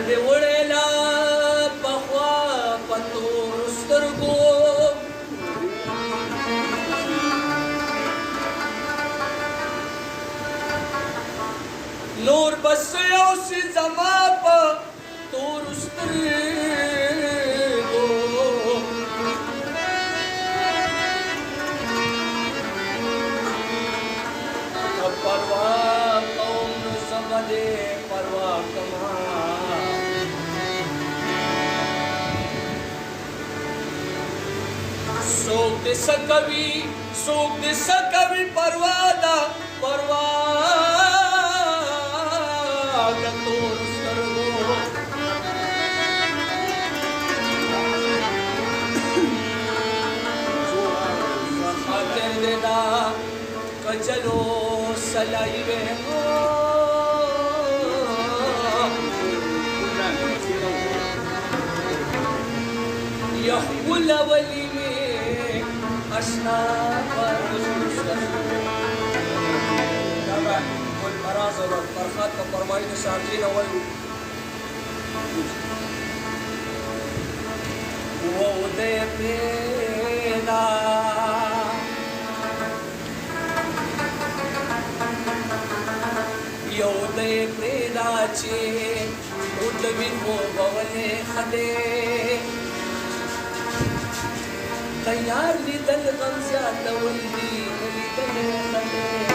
دې وړېلا پخوا په تورو سترګو نور بس یو سي زما په تورو سترګو پروا کوم نو زما دې پروا کما سوک دې سکوي پروا دا پروا تور سترګو خاطر دې دا کچلو سلای وې يحول ولي أشنا والمراز والفرخات كفرمايد ساكين وودي بينا يودي بينا چي ودوين وبولي خدي تیار لیدل غم زیاتول دي لیدل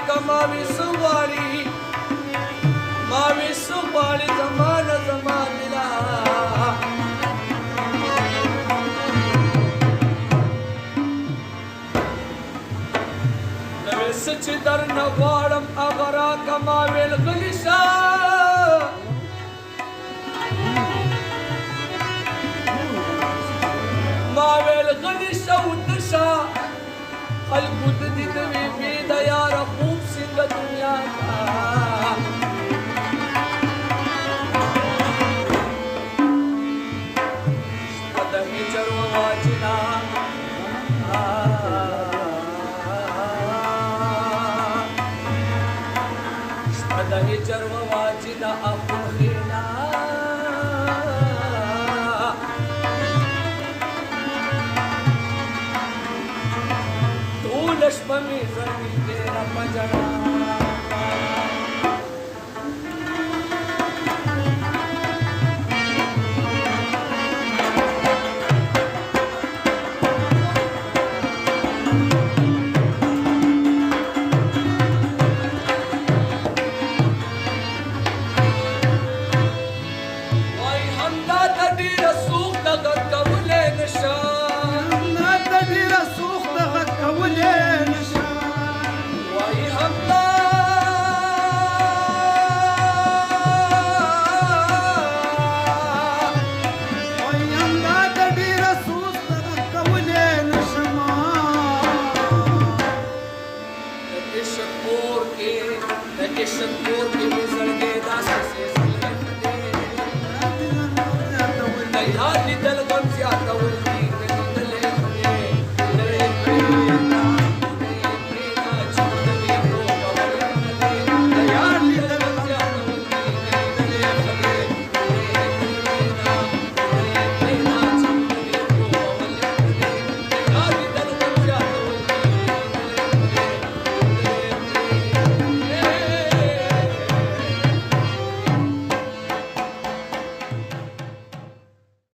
कमावी सुवाली मावी सुवाली जमान जमानिला नवे सच दर नवाड़म अगरा कमावेल गलिशा मावेल गलिशा उन्नशा अलगुद दिदवी बेदया रखूब सिंह दुनिया का पदमी चरवा वाचिना पदमी चरवा वाचिना अपुखिना लक्ष्मी जनी तेरा पजड़ा वाई हमदा तड़ी रसूख तगत कबूले नशा हमदा तड़ी रसूख तगत कबूले शंकोर के मिसल के दास से दे दया दिल गम से आता